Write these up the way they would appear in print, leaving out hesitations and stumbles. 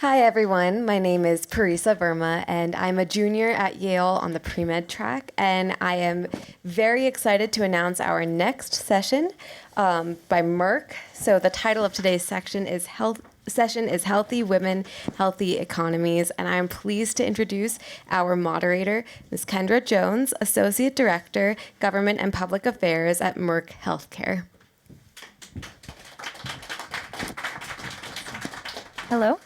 Hi everyone, my name is Parisa Verma and I'm a junior at Yale on the pre-med track, and I am very excited to announce our next session by Merck. So the title of today's section is Healthy Women, Healthy Economies, and I'm pleased to introduce our moderator, Ms. KENDRA Jones, Associate Director, Government and Public Affairs at Merck Healthcare. Hello.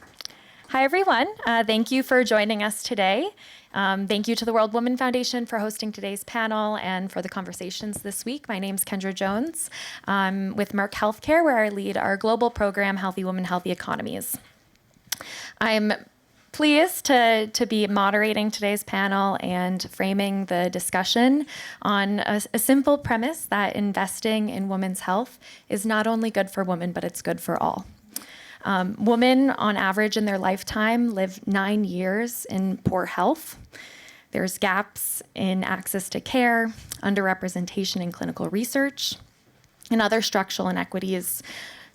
Hi, everyone. Thank you for joining us today. Thank you to the World Women Foundation for hosting today's panel and for the conversations this week. My name is KENDRA Jones. I'm with Merck Healthcare, where I lead our global program, Healthy Women, Healthy Economies. I'm pleased to be moderating today's panel and framing the discussion on a simple premise that investing in women's health is not only good for women, but it's good for all. Women, on average in their lifetime, live 9 years in poor health. There's gaps in access to care, underrepresentation in clinical research, and other structural inequities,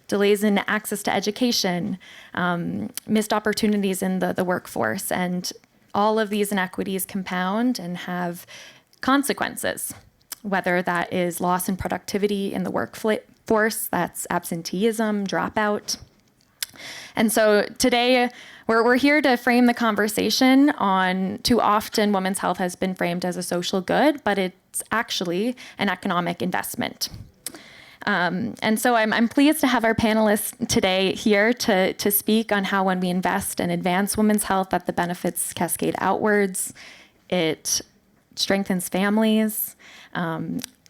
delays in access to education, missed opportunities in the workforce. And all of these inequities compound and have consequences, whether that is loss in productivity in the workforce, that's absenteeism, dropout. And so today, we're here to frame the conversation on, too often women's health has been framed as a social good, but it's actually an economic investment. And so I'm pleased to have our panelists today here to speak on how when we invest and advance women's health, that the benefits cascade outwards. It strengthens families,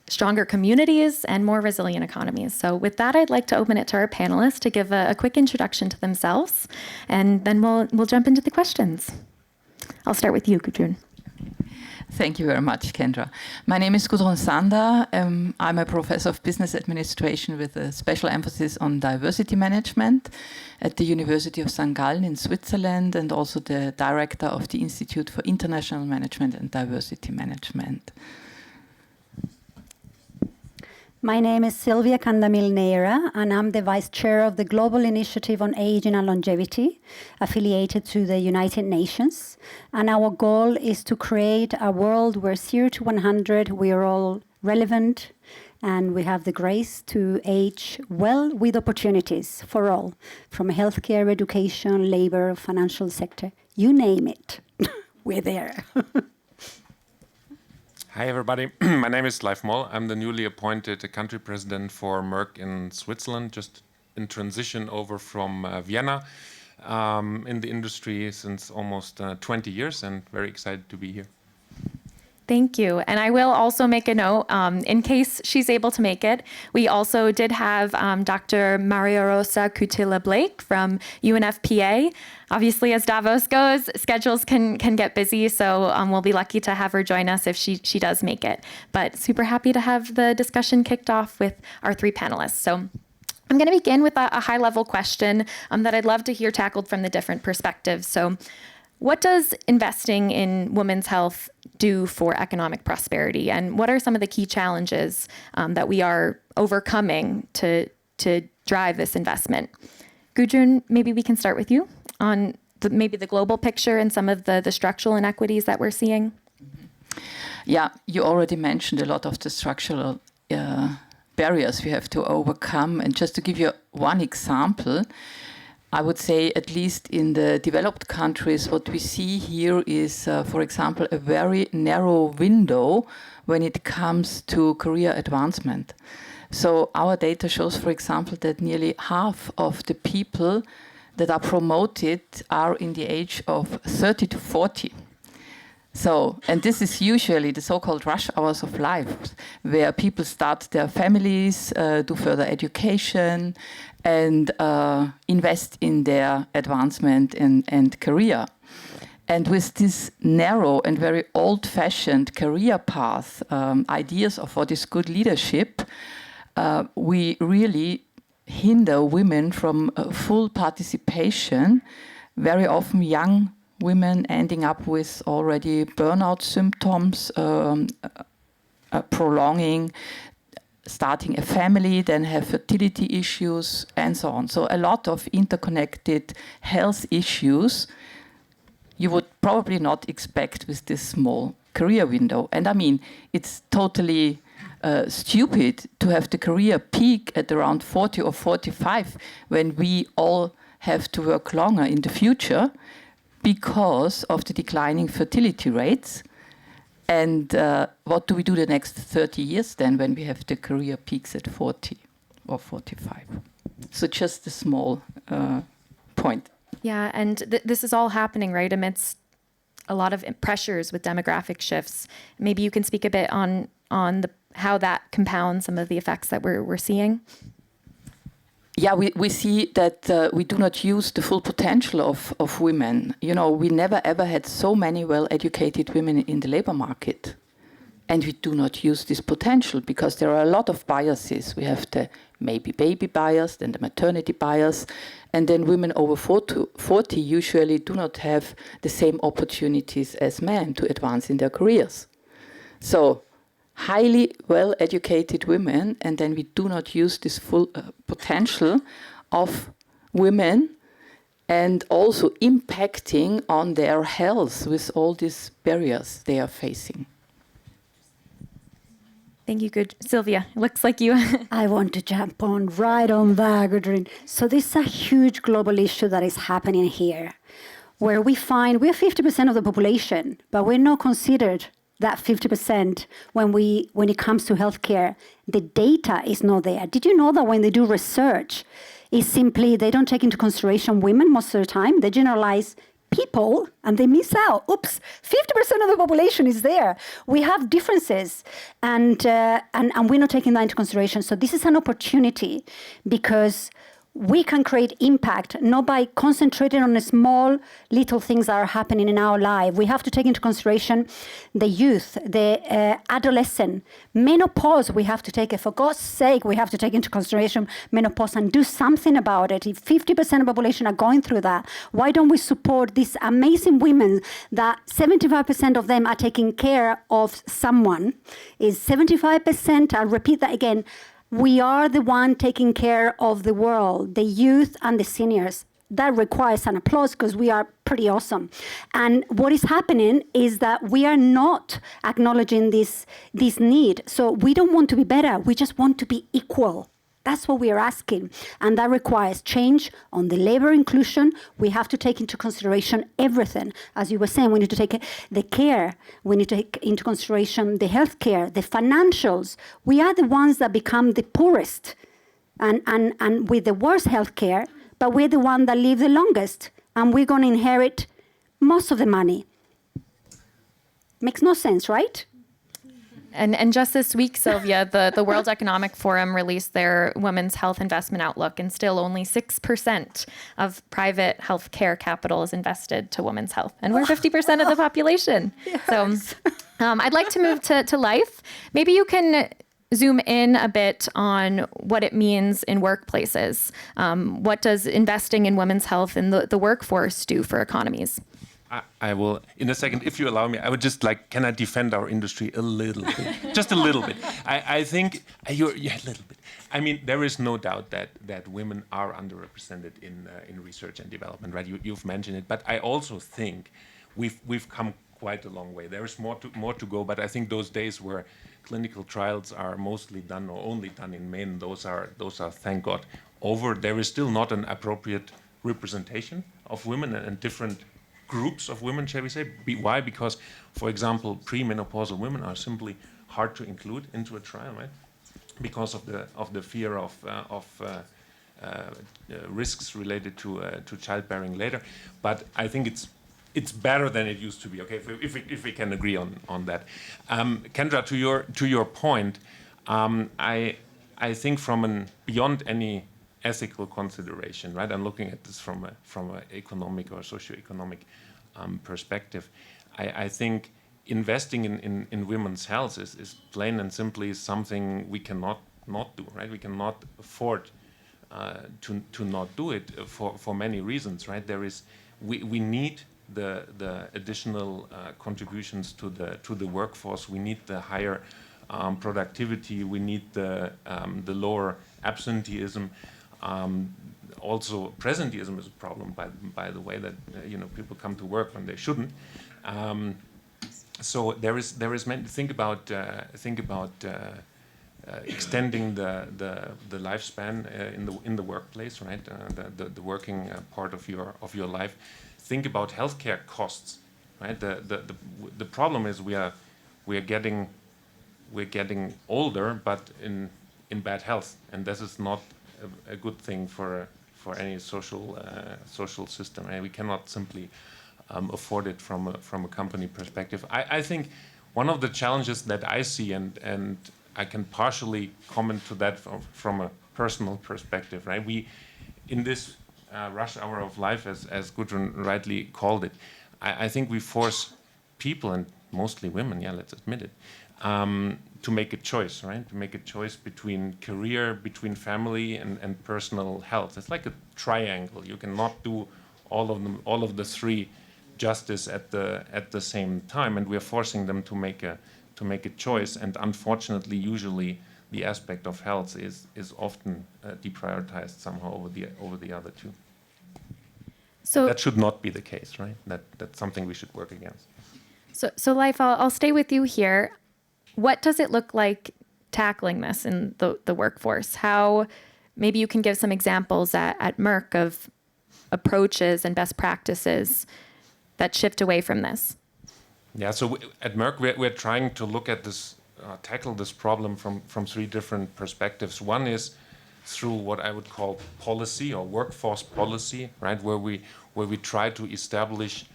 stronger communities, and more resilient economies. So with that, I'd like to open it to our panelists to give a quick introduction to themselves, and then we'll jump into the questions. I'll start with you, Gudrun. Thank you very much, KENDRA. My name is Gudrun Sander. I'm a professor of business administration with a special emphasis on diversity management at the University of St. Gallen in Switzerland, and also the director of the Institute for International Management and Diversity Management. My name is SILVIA CANDAMIL NEIRA, and I'm the Vice Chair of the Global Initiative on Aging and Longevity, affiliated to the United Nations. And our goal is to create a world where 0 to 100, we are all relevant, and we have the grace to age well with opportunities for all, from healthcare, education, labor, financial sector, you name it, we're there. Hi everybody, my name is LEIF MOLL. I'm the newly appointed country president for Merck in Switzerland, just in transition over from Vienna, in the industry since almost 20 years, and very excited to be here. Thank you. And I will also make a note, in case she's able to make it, we also did have Dr. MARIAROSA CUTILLO-BLAKE from UNFPA. Obviously, as Davos goes, schedules can get busy, so we'll be lucky to have her join us if she does make it. But super happy to have the discussion kicked off with our three panelists. So I'm going to begin with a high-level question that I'd love to hear tackled from the different perspectives. So what does investing in women's health do for economic prosperity? And what are some of the key challenges that we are overcoming to drive this investment? Gudrun, maybe we can start with you on maybe the global picture and some of the structural inequities that we're seeing. Yeah, you already mentioned a lot of the structural barriers we have to overcome. And just to give you one example, I would say, at least in the developed countries, what we see here is, for example, a very narrow window when it comes to career advancement. So our data shows, for example, that nearly half of the people that are promoted are in the age of 30 to 40. So, and this is usually the so-called rush hours of life, where people start their families, do further education, and invest in their advancement and career. And with this narrow and very old-fashioned career path, ideas of what is good leadership, we really hinder women from full participation. Very often young women ending up with already burnout symptoms, prolonging starting a family, then have fertility issues, and so on. So a lot of interconnected health issues you would probably not expect with this small career window. And I mean, it's totally stupid to have the career peak at around 40 or 45 when we all have to work longer in the future because of the declining fertility rates. And what do we do the next 30 years then when we have the career peaks at 40 or 45? So just a small point. Yeah, and this is all happening, right, amidst a lot of pressures with demographic shifts. Maybe you can speak a bit on how that compounds some of the effects that we're seeing. Yeah, we see that we do not use the full potential of women. You know, we never ever had so many well-educated women in the labor market. And we do not use this potential because there are a lot of biases. We have the maybe baby bias, then the maternity bias, and then women over 40 usually do not have the same opportunities as men to advance in their careers. So highly well-educated women, and then we do not use this full potential of women and also impacting on their health with all these barriers they are facing. Thank you, Sylvia. Looks like you. I want to jump on right on that, Gudrun. So this is a huge global issue that is happening here, where we find we're 50% of the population, but we're not considered that 50% when it comes to healthcare. The data is not there. Did you know that when they do research, it's simply they don't take into consideration women most of the time. They generalize people and they miss out. Oops, 50% of the population is there. We have differences and we're not taking that into consideration. So this is an opportunity because we can create impact, not by concentrating on the small little things that are happening in our life. We have to take into consideration the youth, the adolescent, menopause. We have to take it, for God's sake, we have to take into consideration menopause and do something about it. If 50% of the population are going through that, why don't we support these amazing women that 75% of them are taking care of someone? Is 75%, I'll repeat that again, we are the one taking care of the world, the youth and the seniors. That requires an applause because we are pretty awesome. And what is happening is that we are not acknowledging this need. So we don't want to be better. We just want to be equal. That's what we are asking. And that requires change on the labor inclusion. We have to take into consideration everything. As you were saying, we need to take the care. We need to take into consideration the healthcare, the financials. We are the ones that become the poorest and with the worst healthcare, but we're the ones that live the longest. And we're going to inherit most of the money. Makes no sense, right? And just this week, Sylvia, the World Economic Forum released their Women's Health Investment Outlook, and still only 6% of private healthcare capital is invested to women's health. And we're 50% of the population. Yes. So I'd like to move to LEIF. Maybe you can zoom in a bit on what it means in workplaces. What does investing in women's health in the workforce do for economies? I will, in a second, if you allow me, I would just can I defend our industry a little bit? Just a little bit. I think, a little bit. I mean, there is no doubt that women are underrepresented in research and development, right? You've mentioned it, but I also think we've come quite a long way. There is more to go, but I think those days where clinical trials are mostly done or only done in men, those are thank God over. There is still not an appropriate representation of women and different groups of women, shall we say? Why? Because, for example, premenopausal women are simply hard to include into a trial, right? Because of the fear of risks related to childbearing later. But I think it's better than it used to be. Okay, if we can agree on that. Kendra, to your point, I think from beyond any ethical consideration, right? I'm looking at this from an economic or socioeconomic perspective. I think investing in women's health is plain and simply something we cannot not do, right? We cannot afford to not do it for many reasons, right? We need the additional contributions to the workforce. We need the higher productivity. We need the lower absenteeism. Also, presenteeism is a problem, by the way, that people come to work when they shouldn't. So there is think about extending the lifespan in the workplace, right? The working part of your life. Think about healthcare costs, right? The problem is we are getting older, but in bad health, and this is not a good thing for any social system, and we cannot simply afford it from a company perspective. I think one of the challenges that I see, and I can partially comment to that from a personal perspective, right? We, in this rush hour of life, as Gudrun rightly called it, I think we force people, and mostly women, yeah, let's admit it, to make a choice, right? To make a choice between career, between family, and personal health. It's like a triangle. You cannot do all of the three justice at the same time, and we're forcing them to make a choice. And unfortunately, usually the aspect of health is often deprioritized somehow over the other two. So that should not be the case, right? That's something we should work against. So Leif, I'll stay with you here. What does it look like tackling this in the workforce? How, maybe you can give some examples at Merck of approaches and best practices that shift away from this. Yeah, so at Merck, we're trying to look at this, tackle this problem from three different perspectives. One is through what I would call policy or workforce policy, right, where we try to establish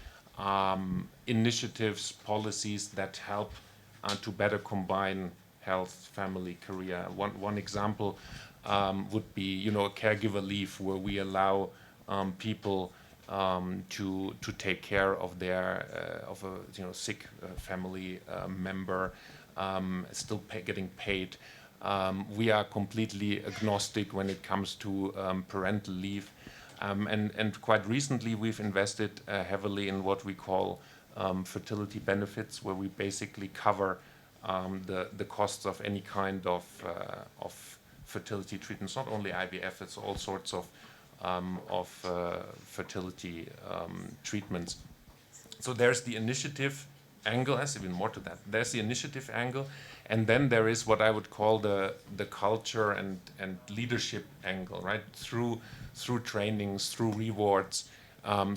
initiatives, policies that help to better combine health, family, career. One example would be, a caregiver leave, where we allow people to take care of their of a sick family member, still getting paid. We are completely agnostic when it comes to parental leave, and quite recently we've invested heavily in what we call fertility benefits, where we basically cover the costs of any kind of fertility treatments, not only IVF, it's all sorts of fertility treatments. So there's the initiative angle. There's even more to that. There's the initiative angle, and then there is what I would call the culture and leadership angle, right? Through trainings, through rewards,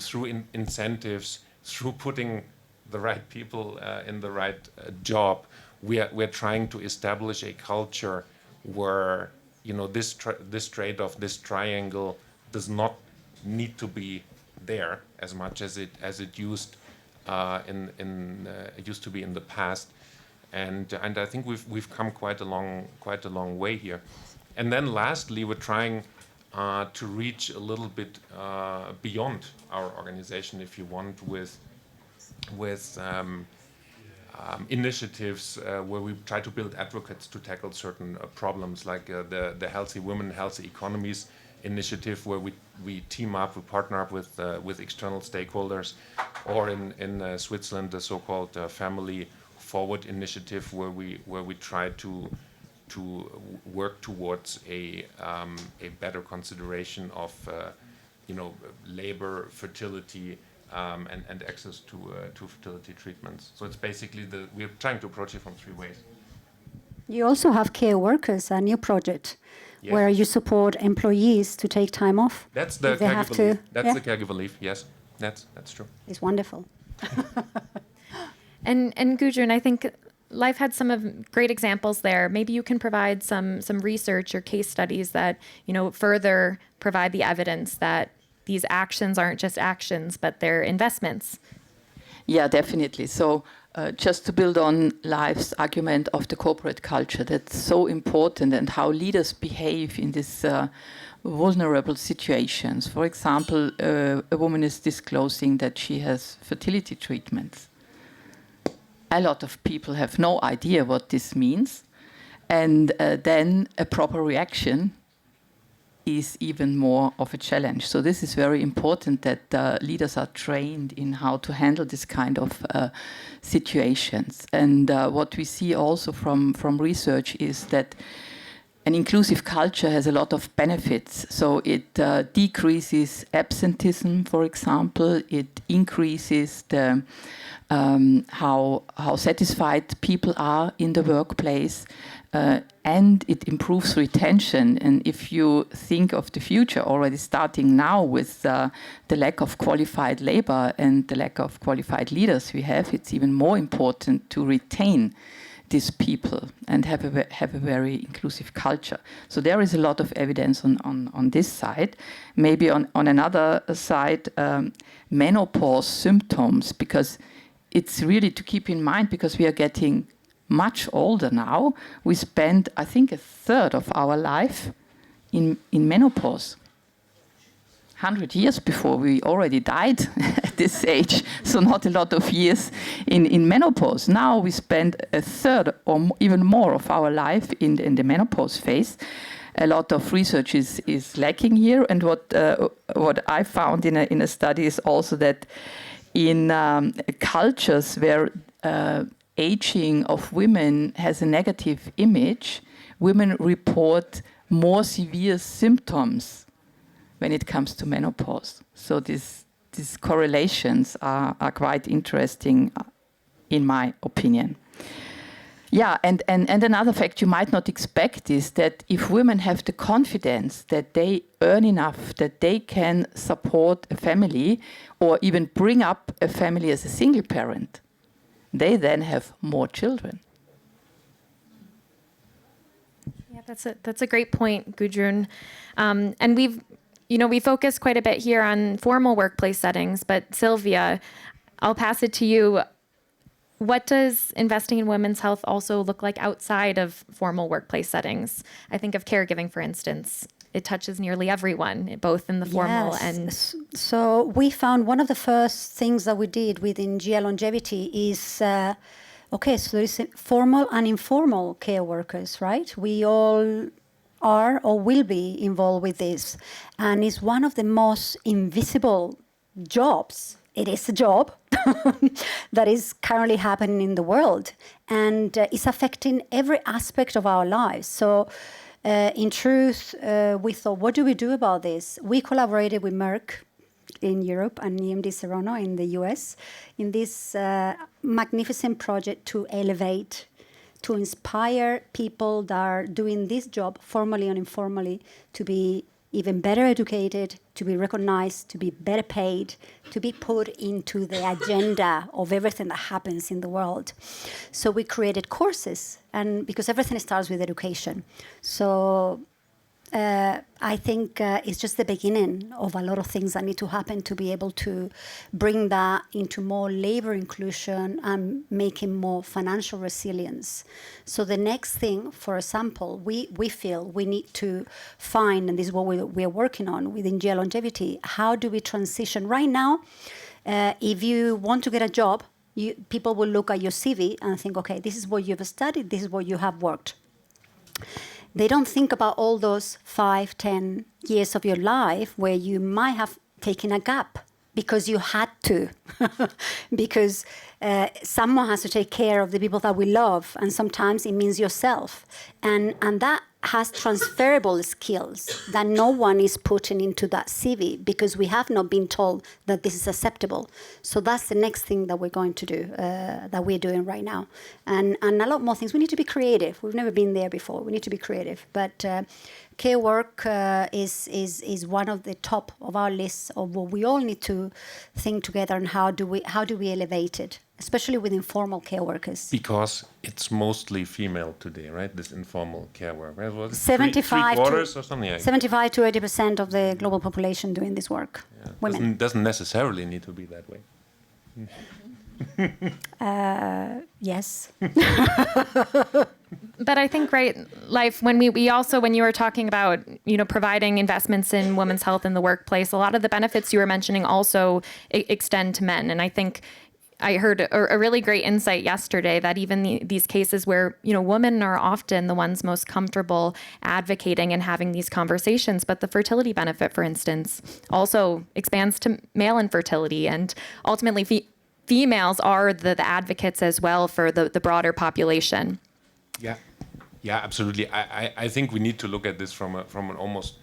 through incentives, through putting the right people in the right job. We're trying to establish a culture where this trade-off, this triangle, does not need to be there as much as it used used to be in the past, and I think we've come quite a long way here. And then lastly, we're trying to reach a little bit beyond our organization, if you want, with initiatives where we try to build advocates to tackle certain problems, like the Healthy Women, Healthy Economies initiative, where we team up, we partner up with external stakeholders, or in Switzerland, the so-called Family Forward initiative, where we try to work towards a better consideration of labor, fertility, and access to fertility treatments. So it's basically we're trying to approach it from three ways. You also have care workers, a new project, yes, where you support employees to take time off. That's the if they have caregiver to. leave. That's Yeah. the caregiver leave. Yes, that's true. It's wonderful. And Gudrun, I think Leif had some of great examples there. Maybe you can provide some research or case studies that further provide the evidence that these actions aren't just actions, but they're investments. Yeah, definitely. So just to build on Leif's argument of the corporate culture, that's so important, and how leaders behave in these vulnerable situations. For example, a woman is disclosing that she has fertility treatments. A lot of people have no idea what this means, and then a proper reaction is even more of a challenge. So this is very important that leaders are trained in how to handle this kind of situations. And what we see also from research is that an inclusive culture has a lot of benefits. So it decreases absenteeism, for example. It increases the how satisfied people are in the workplace. And it improves retention. And if you think of the future, already starting now with the lack of qualified labor and the lack of qualified leaders we have, it's even more important to retain these people and have a very inclusive culture. So there is a lot of evidence on this side. Maybe on another side, menopause symptoms, because it's really to keep in mind, because we are getting much older now. We spend, I think, a third of our life in menopause. 100 years before, we already died at this age, so not a lot of years in menopause. Now we spend a third or even more of our life in the menopause phase. A lot of research is lacking here, and what I found in a study is also that in cultures where aging of women has a negative image, women report more severe symptoms when it comes to menopause. So these correlations are quite interesting, in my opinion. Yeah, and another fact you might not expect is that if women have the confidence that they earn enough, that they can support a family or even bring up a family as a single parent, they then have more children. Yeah, that's a great point, Gudrun. And we focus quite a bit here on formal workplace settings, but Silvia, I'll pass it to you. What does investing in women's health also look like outside of formal workplace settings? I think of caregiving, for instance. It touches nearly everyone, both in the formal and... So we found one of the first things that we did within GI Longevity is, so there is formal and informal care workers, right? We all are or will be involved with this. And it's one of the most invisible jobs. It is a job that is currently happening in the world. And it's affecting every aspect of our lives. So in truth, we thought, what do we do about this? We collaborated with Merck in Europe and EMD Serrano in the US in this magnificent project to elevate, to inspire people that are doing this job, formally and informally, to be even better educated, to be recognized, to be better paid, to be put into the agenda of everything that happens in the world. So we created courses, and because everything starts with education. So I think it's just the beginning of a lot of things that need to happen to be able to bring that into more labor inclusion and making more financial resilience. So the next thing, for example, we feel we need to find, and this is what we are working on within GI Longevity, how do we transition? Right now, if you want to get a job, people will look at your CV and think, okay, this is what you've studied, this is what you have worked. They don't think about all those 5, 10 years of your life where you might have taken a gap because you had to, because someone has to take care of the people that we love, and sometimes it means yourself. And that has transferable skills that no one is putting into that CV because we have not been told that this is acceptable. So that's the next thing that we're going to do, that we're doing right now. And a lot more things. We need to be creative. We've never been there before. We need to be creative. But care work is one of the top of our lists of what we all need to think together and how do we elevate it, especially with informal care workers. Because it's mostly female today, right? This informal care work. Right? Was it 75 three-quarters or something? Yeah. 75 to 80% of the global population doing this work. Yeah. Women. Doesn't necessarily need to be that way. Yes. But I think, right, Leif, when we also, when you were talking about, providing investments in women's health in the workplace, a lot of the benefits you were mentioning also extend to men. And I think I heard a really great insight yesterday that even these cases where, women are often the ones most comfortable advocating and having these conversations, but the fertility benefit, for instance, also expands to male infertility, and ultimately females are the advocates as well for the broader population. Yeah, absolutely. I think we need to look at this from an almost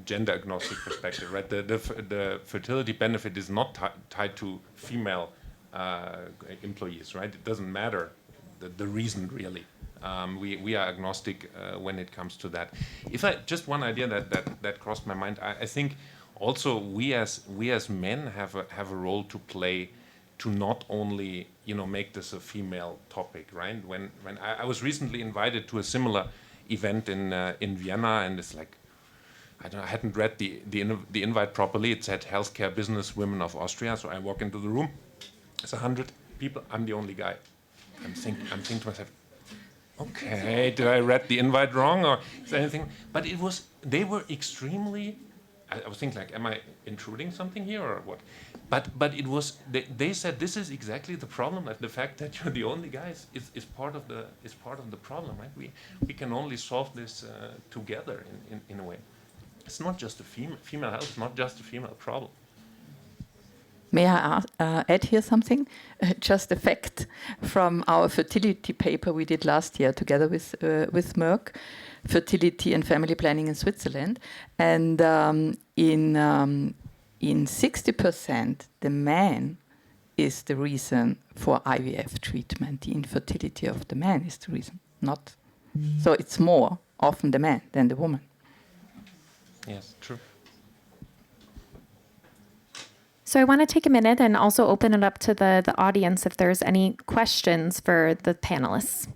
gender agnostic perspective, right? The fertility benefit is not tied to female employees, right? It doesn't matter the reason really. We are agnostic when it comes to that. Just one idea that crossed my mind. I think also we as men have a role to play to not only make this a female topic, right? When I was recently invited to a similar event in Vienna, and it's like, I hadn't read the invite properly. It said Healthcare Business Women of Austria. So I walk into the room. It's 100 people. I'm the only guy. I'm thinking to myself, okay, did I read the invite wrong or is there anything? But they were extremely. I was thinking like, am I intruding something here or what? But it was. They said this is exactly the problem. Like the fact that you're the only guys is part of the problem, right? We can only solve this together in a way. It's not just a female health. It's not just a female problem. May I add here something? Just a fact from our fertility paper we did last year together with Merck, Fertility and Family Planning in Switzerland. And in 60%, the man is the reason for IVF treatment. The infertility of the man is the reason, not. So it's more often the man than the woman. Yes, true. So I want to take a minute and also open it up to the audience if there's any questions for the panelists.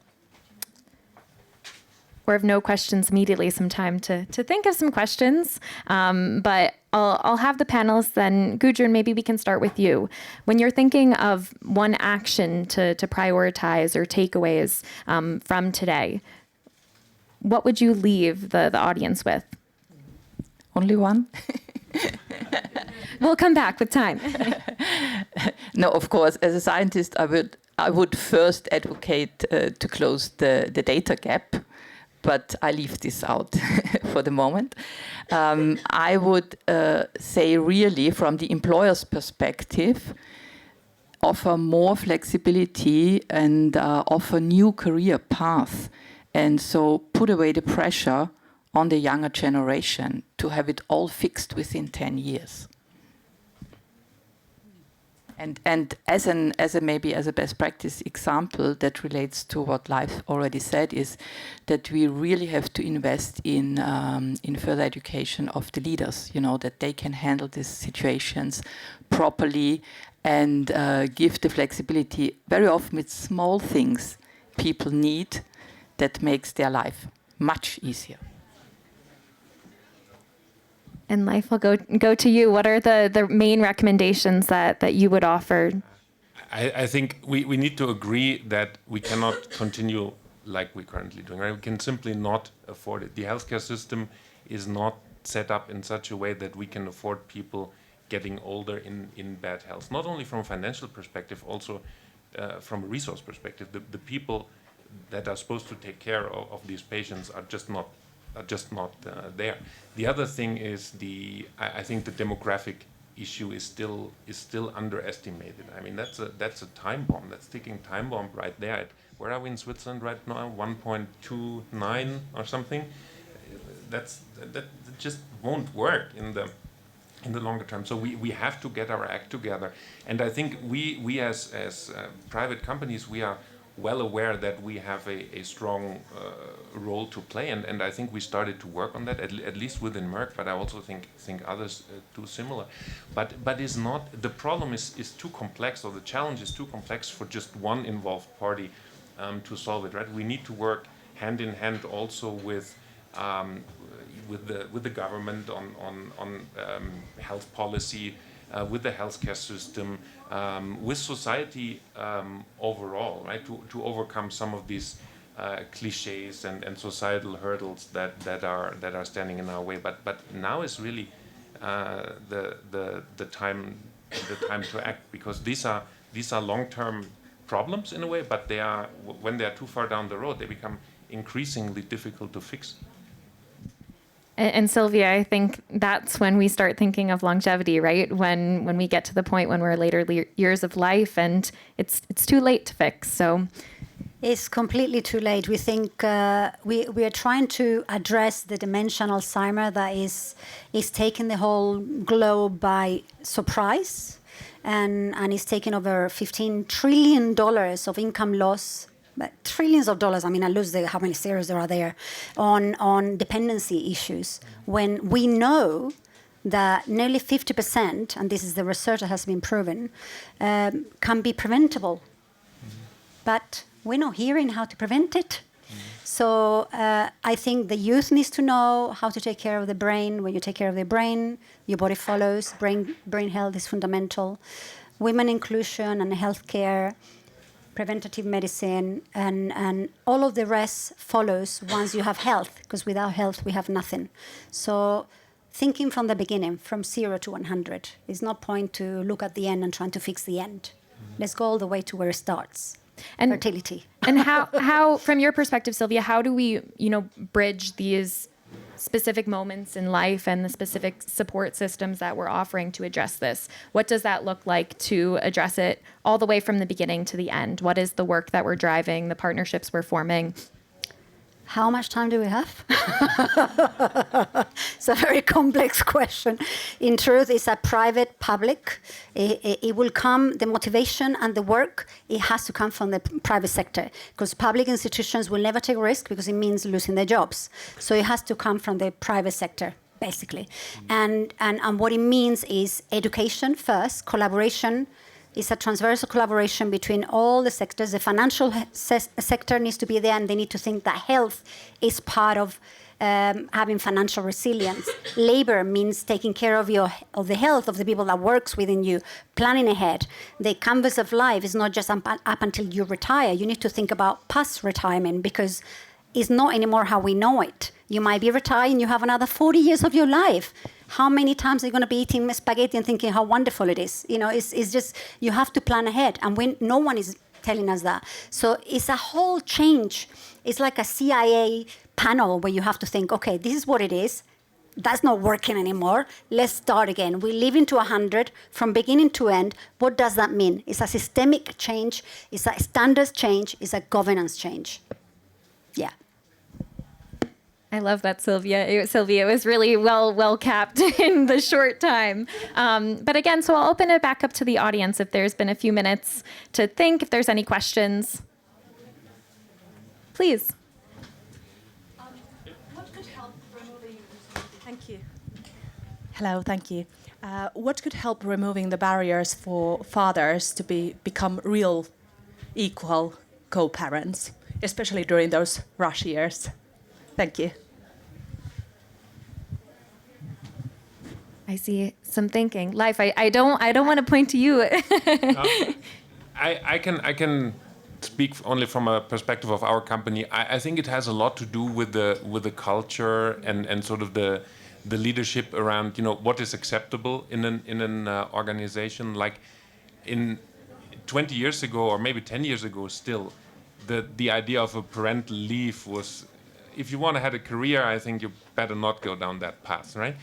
Or if no questions immediately, some time to think of some questions. But I'll have the panelists then. Gudrun, maybe we can start with you. When you're thinking of one action to prioritize or takeaways from today, what would you leave the audience with? Only one? We'll come back with time. No, of course, as a scientist, I would first advocate to close the data gap, but I leave this out for the moment. I would say really from the employer's perspective, offer more flexibility and offer new career paths. And so put away the pressure on the younger generation to have it all fixed within 10 years. And as a best practice example that relates to what Leif already said is that we really have to invest in further education of the leaders, that they can handle these situations properly and give the flexibility. Very often it's small things people need that makes their life much easier. And Leif, I'll go to you. What are the main recommendations that you would offer? I think we need to agree that we cannot continue like we're currently doing. Right? We can simply not afford it. The healthcare system is not set up in such a way that we can afford people getting older in bad health. Not only from a financial perspective, also from a resource perspective. The people that are supposed to take care of these patients are just not there. The other thing is I think the demographic issue is still underestimated. I mean that's a time bomb. That's ticking time bomb right there. Where are we in Switzerland right now? 1.29 or something. That just won't work in the longer term. So we have to get our act together. And I think we as private companies, we are well aware that we have a strong role to play, and I think we started to work on that at least within Merck. But I also think others do similar. But is not the problem is too complex, or the challenge is too complex for just one involved party to solve it. Right? We need to work hand in hand also with the government on health policy. With the healthcare system, with society overall, right? To overcome some of these cliches and societal hurdles that are standing in our way. But now is really the time to act, because these are these are long-term problems in a way, but when they are too far down the road, they become increasingly difficult to fix. And Sylvia, I think that's when we start thinking of longevity, right? When we get to the point when we're later years of life and it's too late to fix. So it's completely too late. We think we are trying to address the dementia and Alzheimer that is taking the whole globe by surprise, and is taking over $15 trillion of income loss. But trillions of dollars, I mean, I lose how many zeros there are there, on dependency issues. When we know that nearly 50%, and this is the research that has been proven, can be preventable. But we're not hearing how to prevent it. So I think the youth needs to know how to take care of the brain. When you take care of the brain, your body follows. Brain health is fundamental. Women inclusion and healthcare, preventative medicine, and all of the rest follows once you have health, because without health we have nothing. So thinking from the beginning, from 0 to 100, is not point to look at the end and trying to fix the end. Let's go all the way to where it starts. And fertility. And how, from your perspective, Sylvia, how do we, bridge these specific moments in life and the specific support systems that we're offering to address this? What does that look like to address it all the way from the beginning to the end? What is the work that we're driving, the partnerships we're forming? How much time do we have? It's a very complex question. In truth, it's a private-public. It will come, the motivation and the work, it has to come from the private sector, because public institutions will never take risk because it means losing their jobs. So it has to come from the private sector, basically. And what it means is education first, collaboration. It's a transversal collaboration between all the sectors. The financial sector needs to be there, and they need to think that health is part of having financial resilience. Labor means taking care of the health of the people that works within you, planning ahead. The canvas of life is not just up until you retire. You need to think about past retirement, because it's not anymore how we know it. You might be retired and you have another 40 years of your life. How many times are you going to be eating spaghetti and thinking how wonderful it is? It's just, you have to plan ahead. And no one is telling us that. So it's a whole change. It's like a CIA panel where you have to think, okay, this is what it is. That's not working anymore. Let's start again. We live into 100 from beginning to end. What does that mean? It's a systemic change. It's a standards change. It's a governance change. Yeah. I love that, Sylvia. It was really well capped in the short time. But again, so I'll open it back up to the audience if there's been a few minutes to think, if there's any questions. Please. What could help removing... Thank you. Hello, thank you. What could help removing the barriers for fathers to become real equal co-parents, especially during those rush years? Thank you. I see some thinking. Leif, I don't want to point to you. I can speak only from a perspective of our company. I think it has a lot to do with the culture and sort of the leadership around what is acceptable in an organization. Like in 20 years ago, or maybe 10 years ago, still the idea of a parental leave was, if you want to have a career, I think you better not go down that path, right?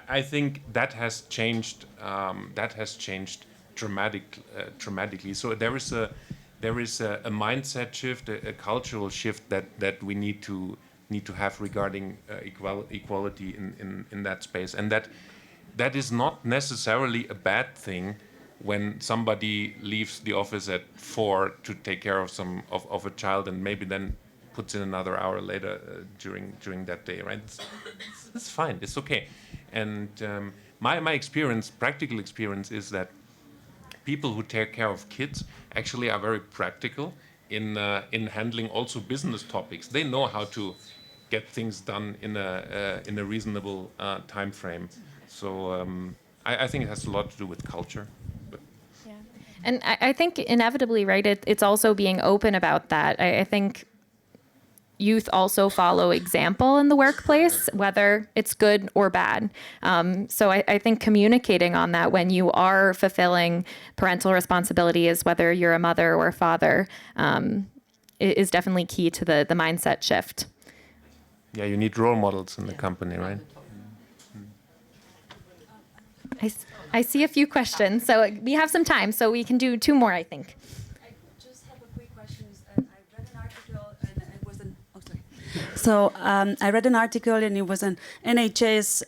I think that has changed. Dramatically. So there is a mindset shift, a cultural shift that we need to have regarding equality in that space, and that is not necessarily a bad thing when somebody leaves the office at 4 to take care of a child and maybe then puts in another hour later during that day, right? It's fine. It's okay. And my experience, practical experience, is that people who take care of kids actually are very practical in handling also business topics. They know how to get things done in a reasonable time frame. So I think it has a lot to do with culture. Yeah, and I think inevitably, right? It's also being open about that. I think youth also follow example in the workplace, whether it's good or bad. So I think communicating on that when you are fulfilling parental responsibilities, whether you're a mother or a father, is definitely key to the mindset shift. Yeah, you need role models in the company, right? I see a few questions, so we have some time, so we can do 2 more, I think. I just have a quick question. I read an article, and it was an. Oh, sorry. So I read an article, and it was an NHS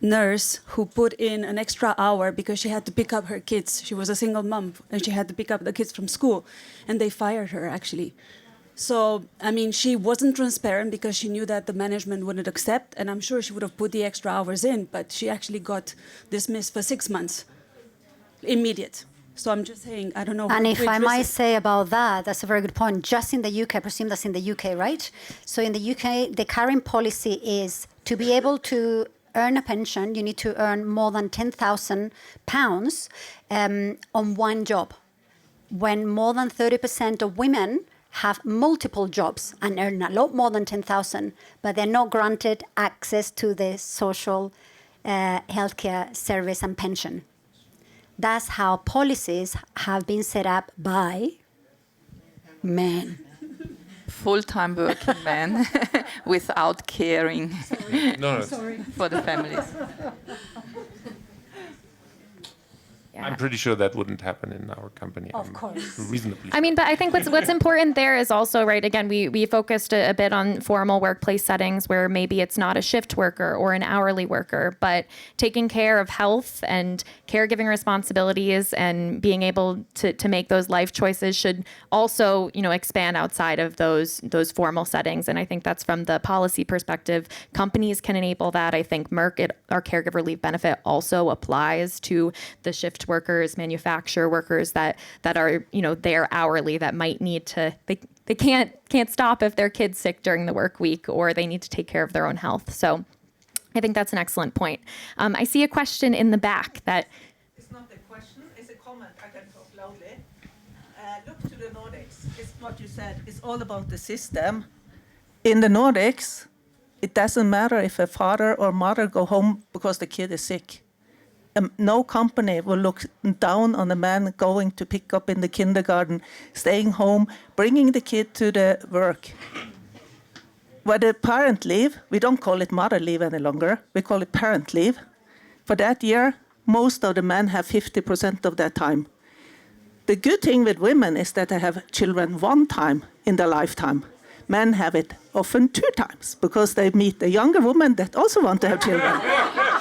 nurse who put in an extra hour because she had to pick up her kids. She was a single mom, and she had to pick up the kids from school, and they fired her actually. So, I mean, she wasn't transparent because she knew that the management wouldn't accept, and I'm sure she would have put the extra hours in, but she actually got dismissed for 6 months, immediate. So I'm just saying, I don't know. And if I might say about that, that's a very good point. Just in the UK, I presume that's in the UK, right? So in the UK, the current policy is to be able to earn a pension, you need to earn more than £10,000 on one job. When more than 30% of women have multiple jobs and earn a lot more than 10,000, but they're not granted access to the social healthcare service and pension. That's how policies have been set up by men. Full-time working men without caring No, for the families. I'm pretty sure that wouldn't happen in our company. Of course. Reasonably. I mean, but I think what's important there is also, right, again, we focused a bit on formal workplace settings where maybe it's not a shift worker or an hourly worker, but taking care of health and caregiving responsibilities and being able to make those life choices should also, expand outside of those formal settings. And I think that's from the policy perspective. Companies can enable that. I think Merck, our caregiver leave benefit, also applies to the shift workers, manufacturer workers that are, they're hourly, that might need to, they can't stop if their kid's sick during the work week, or they need to take care of their own health. So I think that's an excellent point. I see a question in the back that. It's not a question, it's a comment. I can talk loudly. Look to the Nordics. It's what you said. It's all about the system. In the Nordics, it doesn't matter if a father or mother go home because the kid is sick. No company will look down on a man going to pick up in the kindergarten, staying home, bringing the kid to the work. But the parent leave, we don't call it mother leave any longer, we call it parent leave. For that year, most of the men have 50% of their time. The good thing with women is that they have children 1 time in their lifetime. Men have it often 2 times because they meet a younger woman that also want to have children.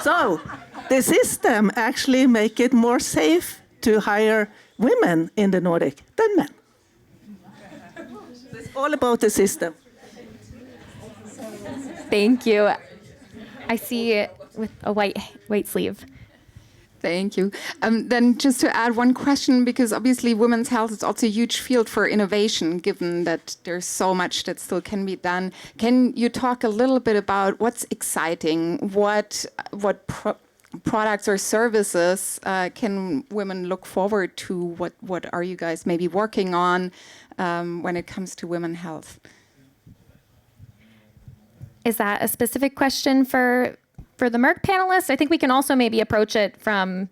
So the system actually make it more safe to hire women in the Nordic than men. It's all about the system. Thank you. I see it with a white sleeve. Thank you. Then just to add one question, because obviously women's health is also a huge field for innovation, given that there's so much that still can be done. Can you talk a little bit about what's exciting? What products or services can women look forward to? What are you guys maybe working on when it comes to women's health? Is that a specific question for the Merck panelists? I think we can also maybe approach it from,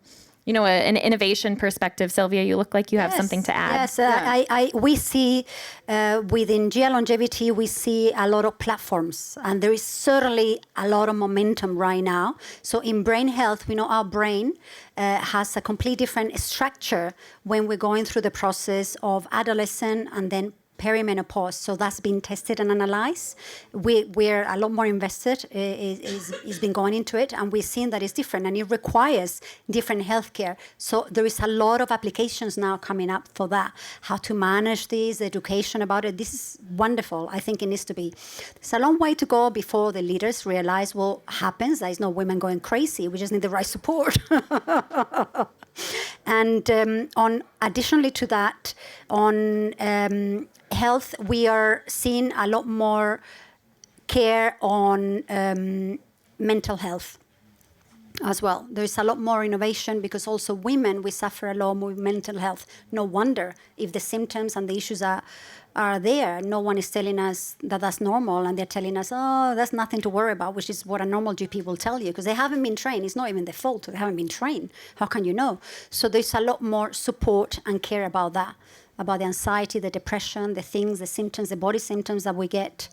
an innovation perspective. Sylvia, you look like you have something to add. Yes, we see within GI Longevity, we see a lot of platforms, and there is certainly a lot of momentum right now. So in brain health, we know our brain has a completely different structure when we're going through the process of adolescent and then perimenopause. So that's been tested and analyzed. We're a lot more invested, is been going into it, and we've seen that it's different and it requires different healthcare. So there is a lot of applications now coming up for that. How to manage this, education about it. This is wonderful. I think it needs to be. There's a long way to go before the leaders realize what happens. There's no women going crazy. We just need the right support. And additionally to that, on health, we are seeing a lot more care on mental health as well. There's a lot more innovation because also women, we suffer a lot more with mental health. No wonder if the symptoms and the issues are are there. No one is telling us that that's normal, and they're telling us, oh, that's nothing to worry about, which is what a normal GP will tell you, because they haven't been trained. It's not even their fault. They haven't been trained. How can you know? So there's a lot more support and care about that, about the anxiety, the depression, the things, the symptoms, the body symptoms that we get.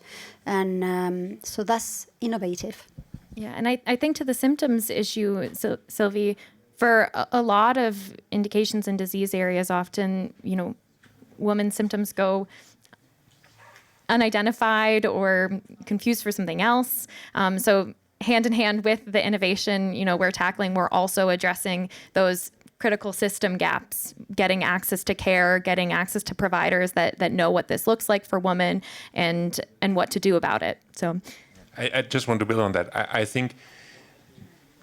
And so that's innovative. Yeah, and I think to the symptoms issue, Sylvie, for a lot of indications in disease areas, often, women's symptoms go unidentified or confused for something else. So hand in hand with the innovation, we're tackling, we're also addressing those critical system gaps, getting access to care, getting access to providers that know what this looks like for women and what to do about it. So I just want to build on that. I think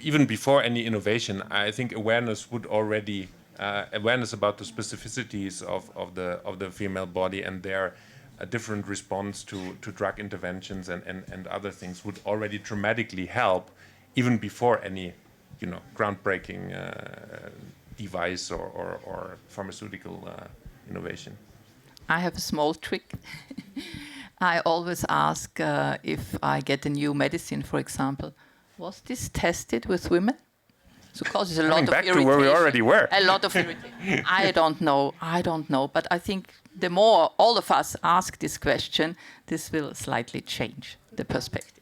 even before any innovation, I think awareness would already, awareness about the specificities of the female body and their different response to drug interventions and other things would already dramatically help, even before any, groundbreaking device or pharmaceutical innovation. I have a small trick. I always ask if I get a new medicine, for example, was this tested with women? So causes a lot of back irritation. to where we already were. A lot of irritation. I don't know. But I think the more all of us ask this question, this will slightly change the perspective.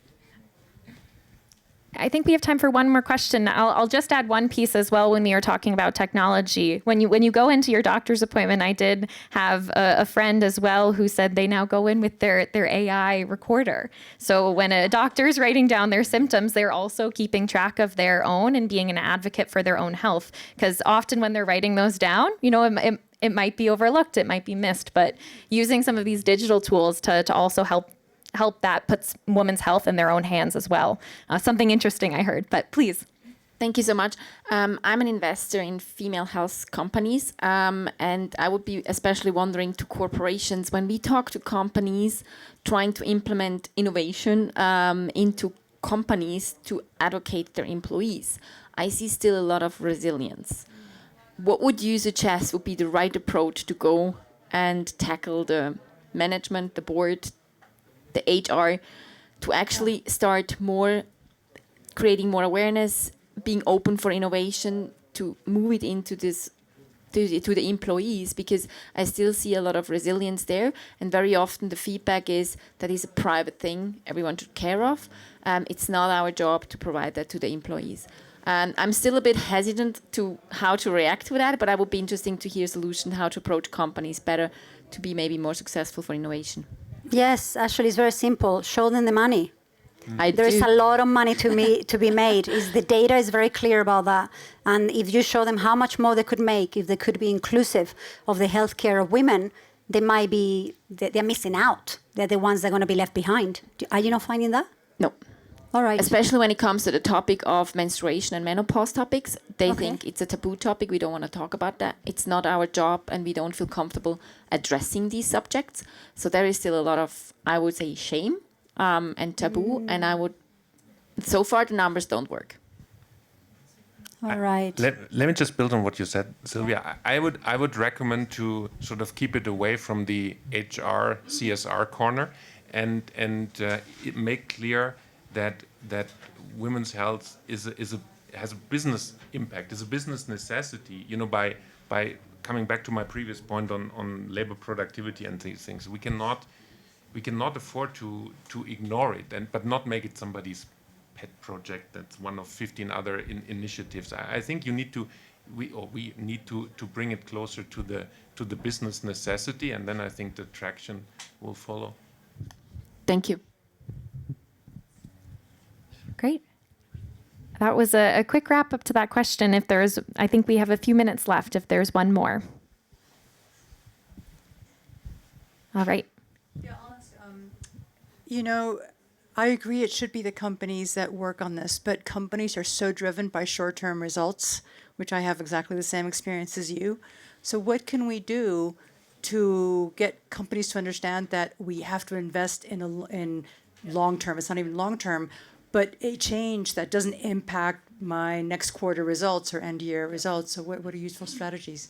I think we have time for one more question. I'll just add one piece as well when we are talking about technology. When you go into your doctor's appointment, I did have a friend as well who said they now go in with their AI recorder. So when a doctor is writing down their symptoms, they're also keeping track of their own and being an advocate for their own health. Because often when they're writing those down, it might be overlooked, it might be missed. But using some of these digital tools to also help that puts women's health in their own hands as well. Something interesting I heard, but please. Thank you so much. I'm an investor in female health companies, and I would be especially wondering to corporations, when we talk to companies trying to implement innovation into companies to advocate their employees, I see still a lot of resilience. What would you suggest would be the right approach to go and tackle the management, the board, the HR, to actually start creating more awareness, being open for innovation, to move it into this, to the employees, because I still see a lot of resilience there. And very often the feedback is that is a private thing everyone should care of. It's not our job to provide that to the employees. I'm still a bit hesitant to how to react to that, but I would be interesting to hear a solution how to approach companies better to be maybe more successful for innovation. Yes, actually, it's very simple. Show them the money. There is a lot of money to be made. The data is very clear about that. And if you show them how much more they could make, if they could be inclusive of the healthcare of women, they're missing out. They're the ones that are going to be left behind. Are you not finding that? No. All right. Especially when it comes to the topic of menstruation and menopause topics, they think it's a taboo topic. We don't want to talk about that. It's not our job, and we don't feel comfortable addressing these subjects. So there is still a lot of, I would say, shame and taboo. And so far the numbers don't work. All right. Let me just build on what you said, Sylvia. I would recommend to sort of keep it away from the HR CSR corner and make clear that women's health has a business impact, is a business necessity. By coming back to my previous point on labor productivity and these things, we cannot afford to ignore it but not make it somebody's pet project. That's one of 15 other initiatives. I think we need to bring it closer to the business necessity, and then I think the traction will follow. Thank you. Great. That was a quick wrap up to that question. I think we have a few minutes left if there's one more. All right. Yeah, honest, I agree it should be the companies that work on this, but companies are so driven by short-term results, which I have exactly the same experience as you. So what can we do to get companies to understand that we have to invest in long-term, it's not even long-term, but a change that doesn't impact my next quarter results or end year results? So what are useful strategies?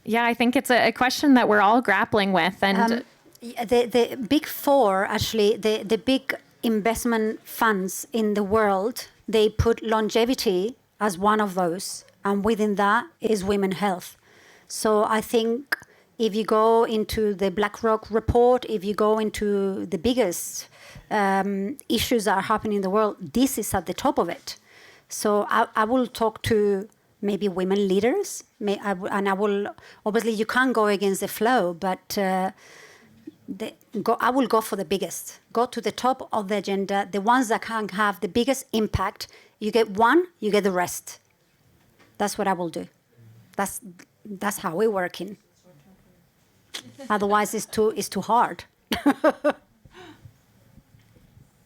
Yeah, I think it's a question that we're all grappling with. And The big four, actually, the big investment funds in the world, they put longevity as one of those. And within that is women's health. So I think if you go into the BlackRock report, if you go into the biggest issues that are happening in the world, this is at the top of it. So I will talk to maybe women leaders, and I will, obviously you can't go against the flow, but I will go for the biggest. Go to the top of the agenda, the ones that can have the biggest impact. You get one, you get the rest. That's what I will do. That's how we're working. Otherwise, it's too hard.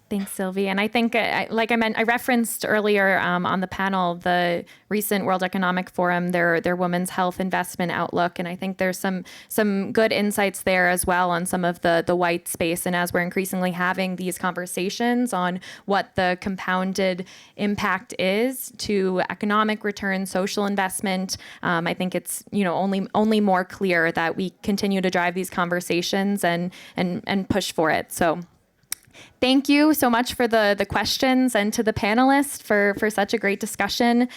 Thanks, Sylvie. And I think, like I referenced earlier on the panel, the recent World Economic Forum, their Women's Health Investment Outlook. And I think there's some good insights there as well on some of the white space. And as we're increasingly having these conversations on what the compounded impact is to economic return, social investment, I think it's only more clear that we continue to drive these conversations and push for it. So thank you so much for the questions, and to the panelists for such a great discussion.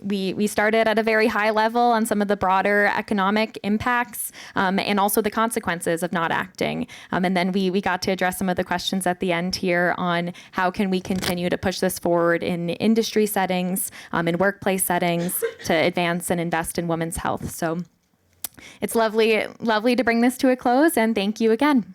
We started at a very high level on some of the broader economic impacts and also the consequences of not acting. And then we got to address some of the questions at the end here on how can we continue to push this forward in industry settings, in workplace settings, to advance and invest in women's health. So it's lovely to bring this to a close, and thank you again.